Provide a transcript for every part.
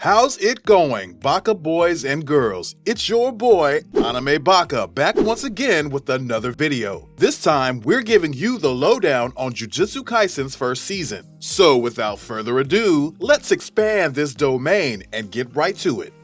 How's it going, Baka boys and girls? It's your boy, Anime Baka, back once again with another video. This time, we're giving you the lowdown on Jujutsu Kaisen's first season. So without further ado, let's expand this domain and get right to it.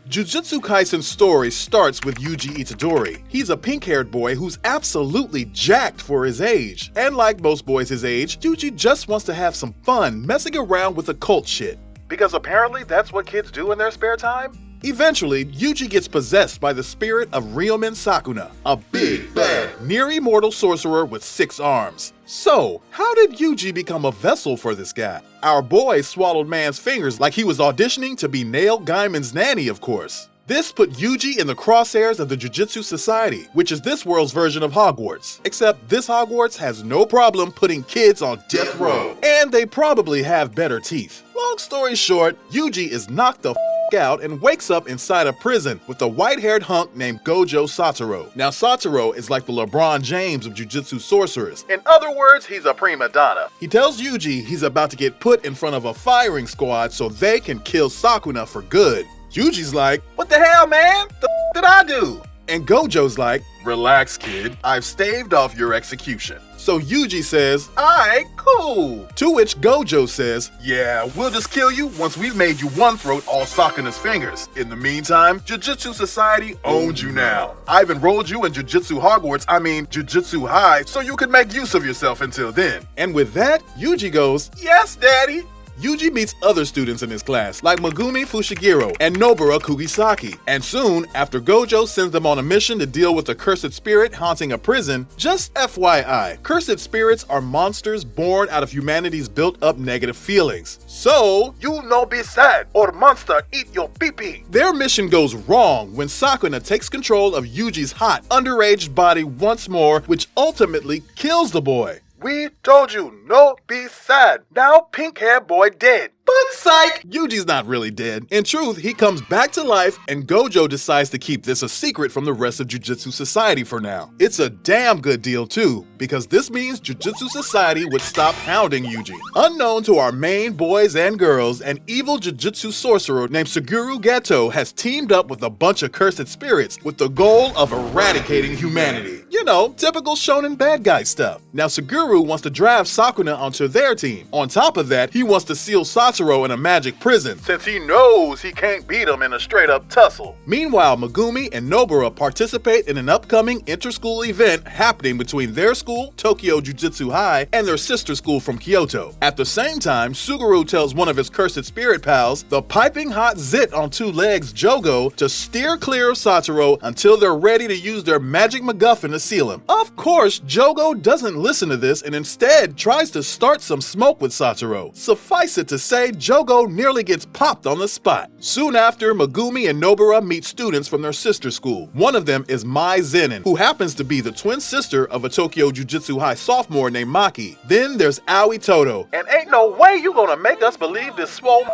Jujutsu Kaisen's story starts with Yuji Itadori. He's a pink-haired boy who's absolutely jacked for his age. And like most boys his age, Yuji just wants to have some fun messing around with occult shit. Because apparently that's what kids do in their spare time? Eventually, Yuji gets possessed by the spirit of Ryomen Sakuna, a big, bad, near-immortal sorcerer with 6 arms. So, how did Yuji become a vessel for this guy? Our boy swallowed man's fingers like he was auditioning to be Neil Gaiman's nanny, of course. This put Yuji in the crosshairs of the Jujutsu Society, which is this world's version of Hogwarts. Except this Hogwarts has no problem putting kids on death row. And they probably have better teeth. Long story short, Yuji is knocked the out and wakes up inside a prison with a white-haired hunk named Gojo Satoru. Now Satoru is like the LeBron James of Jujutsu sorcerers. In other words, he's a prima donna. He tells Yuji he's about to get put in front of a firing squad so they can kill Sakuna for good. Yuji's like, what the hell, man? The did I do? And Gojo's like, relax, kid. I've staved off your execution. So Yuji says, alright, cool. To which Gojo says, yeah, we'll just kill you once we've made you one throat all Sakuna's fingers. In the meantime, Jujutsu Society owns you now. I've enrolled you in Jujutsu Jujutsu High, so you can make use of yourself until then. And with that, Yuji goes, yes, daddy. Yuji meets other students in his class, like Megumi Fushiguro and Nobara Kugisaki. And soon, after Gojo sends them on a mission to deal with a cursed spirit haunting a prison, just FYI, cursed spirits are monsters born out of humanity's built-up negative feelings. So, you no be sad, or monster eat your pee-pee. Their mission goes wrong when Sakuna takes control of Yuji's hot, underage body once more, which ultimately kills the boy. We told you, no be sad. Now pink hair boy dead. But psych! Yuji's not really dead. In truth, he comes back to life and Gojo decides to keep this a secret from the rest of Jujutsu Society for now. It's a damn good deal too, because this means Jujutsu Society would stop hounding Yuji. Unknown to our main boys and girls, an evil Jujutsu sorcerer named Suguru Geto has teamed up with a bunch of cursed spirits with the goal of eradicating humanity. You know, typical shonen bad guy stuff. Now Suguru wants to draft Sakuna onto their team. On top of that, he wants to seal Satoru in a magic prison, since he knows he can't beat him in a straight-up tussle. Meanwhile, Megumi and Nobara participate in an upcoming inter-school event happening between their school, Tokyo Jujutsu High, and their sister school from Kyoto. At the same time, Suguru tells one of his cursed spirit pals, the piping hot zit on 2 legs Jogo, to steer clear of Satoru until they're ready to use their magic MacGuffin to seal him. Of course, Jogo doesn't listen to this and instead tries to start some smoke with Satoru. Suffice it to say, Jogo nearly gets popped on the spot. Soon after, Megumi and Nobara meet students from their sister school. One of them is Mai Zenin, who happens to be the twin sister of a Tokyo Jujutsu High sophomore named Maki. Then there's Aoi Todo. And ain't no way you gonna make us believe this swole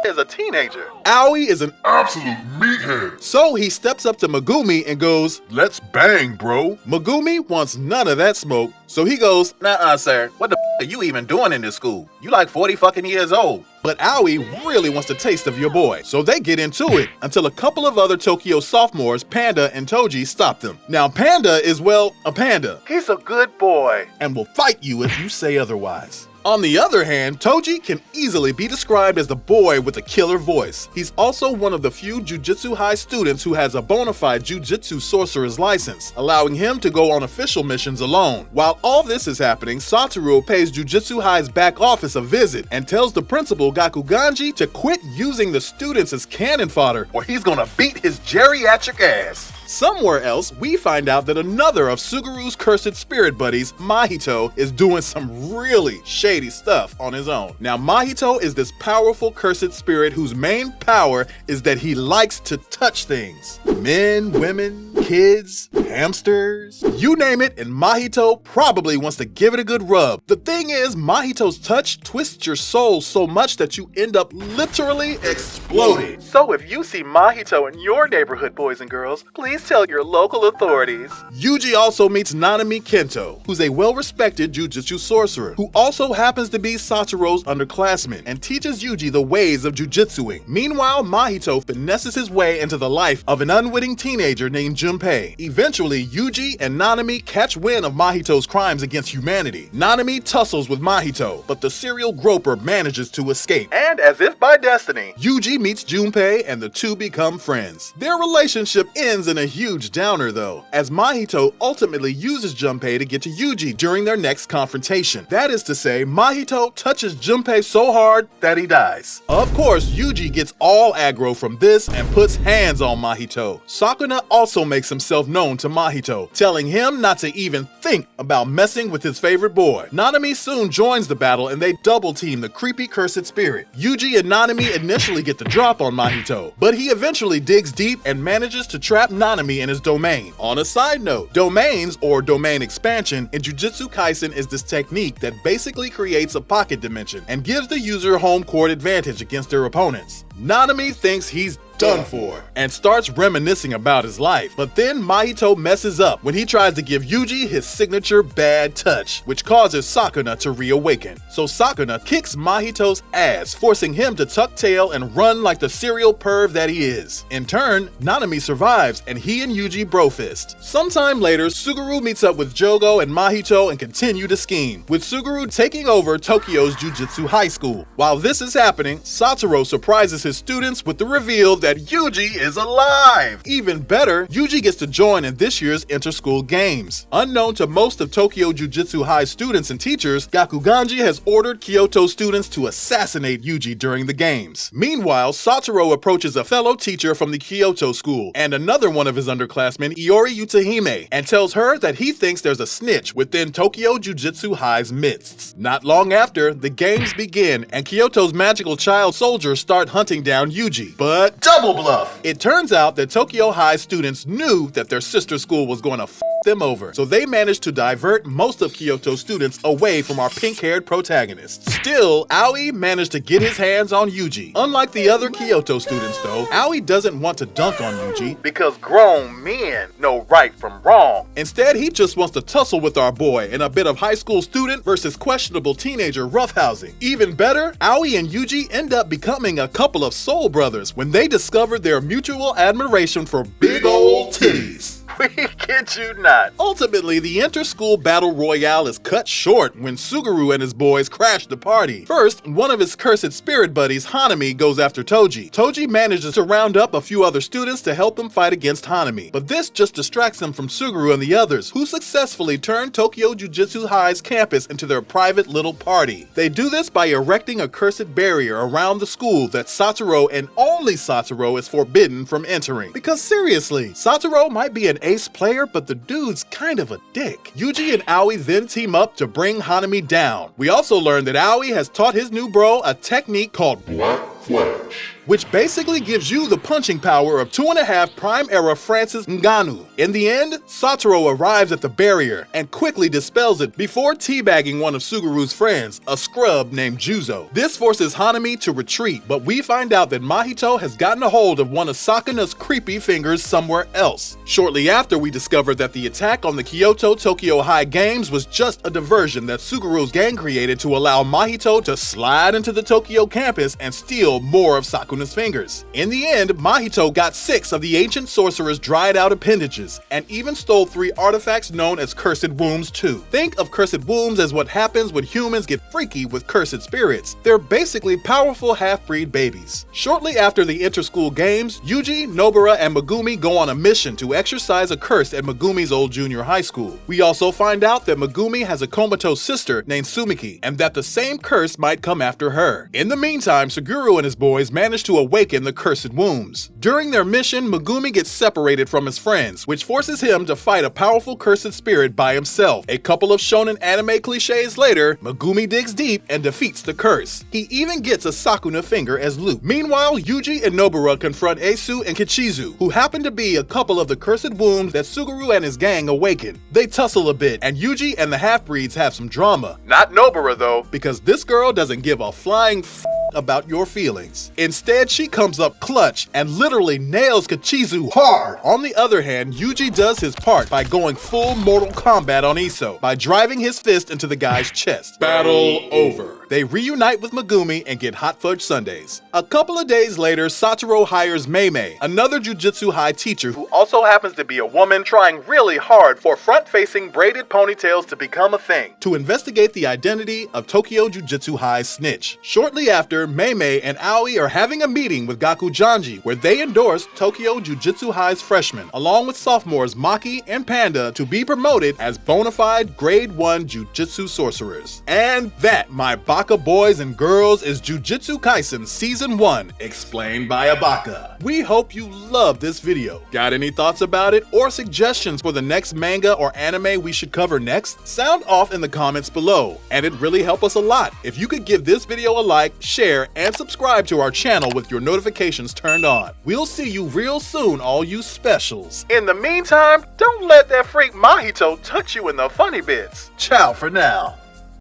is a teenager. Aoi is an absolute meathead. So he steps up to Megumi and goes, let's bang, bro. Megumi wants none of that smoke, so he goes, nuh-uh, sir. What the are you even doing in this school? You like 40 fucking years old. But Aoi really wants a taste of your boy, so they get into it until a couple of other Tokyo sophomores, Panda and Toji, stop them. Now Panda is, well, a panda. He's a good boy and will fight you if you say otherwise. On the other hand, Toji can easily be described as the boy with a killer voice. He's also one of the few Jujutsu High students who has a bona fide Jujutsu sorcerer's license, allowing him to go on official missions alone. While all this is happening, Satoru pays Jujutsu High's back office a visit and tells the principal Gakuganji to quit using the students as cannon fodder or he's gonna beat his geriatric ass. Somewhere else, we find out that another of Suguru's cursed spirit buddies, Mahito, is doing some really shady stuff on his own. Now, Mahito is this powerful cursed spirit whose main power is that he likes to touch things. Men, women, kids, hamsters, you name it, and Mahito probably wants to give it a good rub. The thing is, Mahito's touch twists your soul so much that you end up literally exploding. So if you see Mahito in your neighborhood, boys and girls, please tell your local authorities. Yuji also meets Nanami Kento, who's a well-respected jujutsu sorcerer, who also happens to be Satoru's underclassman and teaches Yuji the ways of jujutsuing. Meanwhile, Mahito finesses his way into the life of an unwitting teenager named Junpei. Eventually, Yuji and Nanami catch wind of Mahito's crimes against humanity. Nanami tussles with Mahito, but the serial groper manages to escape. And as if by destiny, Yuji meets Junpei and the two become friends. Their relationship ends in a huge downer though, as Mahito ultimately uses Junpei to get to Yuji during their next confrontation. That is to say, Mahito touches Junpei so hard that he dies. Of course, Yuji gets all aggro from this and puts hands on Mahito. Sakuna also makes himself known to Mahito, telling him not to even think about messing with his favorite boy. Nanami soon joins the battle and they double team the creepy cursed spirit. Yuji and Nanami initially get the drop on Mahito, but he eventually digs deep and manages to trap Nanami in his domain. On a side note, domains or domain expansion in Jujutsu Kaisen is this technique that basically creates a pocket dimension and gives the user home court advantage against their opponents. Nanami thinks he's done for and starts reminiscing about his life, but then Mahito messes up when he tries to give Yuji his signature bad touch, which causes Sakuna to reawaken. So Sakuna kicks Mahito's ass, forcing him to tuck tail and run like the serial perv that he is. In turn, Nanami survives and he and Yuji brofist. Sometime later, Suguru meets up with Jogo and Mahito and continue to scheme, with Suguru taking over Tokyo's Jujutsu High School. While this is happening, Satoru surprises his students with the reveal that Yuji is alive! Even better, Yuji gets to join in this year's inter-school games. Unknown to most of Tokyo Jujutsu High students and teachers, Gakuganji has ordered Kyoto students to assassinate Yuji during the games. Meanwhile, Satoru approaches a fellow teacher from the Kyoto school and another one of his underclassmen, Iori Yutahime, and tells her that he thinks there's a snitch within Tokyo Jujutsu High's midst. Not long after, the games begin and Kyoto's magical child soldiers start hunting down Yuji, but double bluff! It turns out that Tokyo High students knew that their sister school was going to f them over, so they managed to divert most of Kyoto students away from our pink-haired protagonist. Still, Aoi managed to get his hands on Yuji. Unlike the other Kyoto students though, Aoi doesn't want to dunk on Yuji because grown men know right from wrong. Instead, he just wants to tussle with our boy in a bit of high school student versus questionable teenager roughhousing. Even better, Aoi and Yuji end up becoming a couple of soul brothers when they discovered their mutual admiration for big old titties. We kid you not. Ultimately, the inter-school battle royale is cut short when Suguru and his boys crash the party. First, one of his cursed spirit buddies, Hanami, goes after Toji. Toji manages to round up a few other students to help him fight against Hanami, but this just distracts him from Suguru and the others, who successfully turn Tokyo Jujutsu High's campus into their private little party. They do this by erecting a cursed barrier around the school that Satoru and only Satoru is forbidden from entering. Because seriously, Satoru might be an ace player, but the dude's kind of a dick. Yuji and Aoi then team up to bring Hanami down. We also learn that Aoi has taught his new bro a technique called Black Flash, which basically gives you the punching power of 2.5 Prime-era Francis Ngannou. In the end, Satoru arrives at the barrier and quickly dispels it before teabagging one of Suguru's friends, a scrub named Juzo. This forces Hanami to retreat, but we find out that Mahito has gotten a hold of one of Sakuna's creepy fingers somewhere else. Shortly after, we discover that the attack on the Kyoto-Tokyo High Games was just a diversion that Suguru's gang created to allow Mahito to slide into the Tokyo campus and steal more of Sakuna's fingers. In the end, Mahito got 6 of the ancient sorcerer's dried out appendages, and even stole 3 artifacts known as cursed wombs too. Think of cursed wombs as what happens when humans get freaky with cursed spirits. They're basically powerful half-breed babies. Shortly after the inter-school games, Yuji, Nobara, and Megumi go on a mission to exorcise a curse at Megumi's old junior high school. We also find out that Megumi has a comatose sister named Sumiki, and that the same curse might come after her. In the meantime, Suguru and his boys manage to awaken the cursed wombs. During their mission, Megumi gets separated from his friends, which forces him to fight a powerful cursed spirit by himself. A couple of shonen anime cliches later, Megumi digs deep and defeats the curse. He even gets a Sakuna finger as loot. Meanwhile, Yuji and Nobara confront Eisu and Kichizu, who happen to be a couple of the cursed wombs that Suguru and his gang awaken. They tussle a bit, and Yuji and the half-breeds have some drama. Not Nobara though, because this girl doesn't give a flying f about your feelings. Instead, she comes up clutch and literally nails Kachizu hard. On the other hand, Yuji does his part by going full Mortal Kombat on Iso by driving his fist into the guy's chest. Battle over. They reunite with Megumi and get hot fudge sundaes. A couple of days later, Satoru hires Mei, another Jujutsu High teacher who also happens to be a woman trying really hard for front-facing braided ponytails to become a thing, to investigate the identity of Tokyo Jujutsu High's snitch. Shortly after, Mei and Aoi are having a meeting with Gaku Janji where they endorse Tokyo Jujutsu High's freshmen, along with sophomores Maki and Panda, to be promoted as bona fide grade 1 Jujutsu sorcerers. And that, my Baka boys and girls, is Jujutsu Kaisen Season 1, explained by Baka. We hope you love this video. Got any thoughts about it or suggestions for the next manga or anime we should cover next? Sound off in the comments below, and it'd really help us a lot if you could give this video a like, share, and subscribe to our channel with your notifications turned on. We'll see you real soon, all you specials. In the meantime, don't let that freak Mahito touch you in the funny bits. Ciao for now.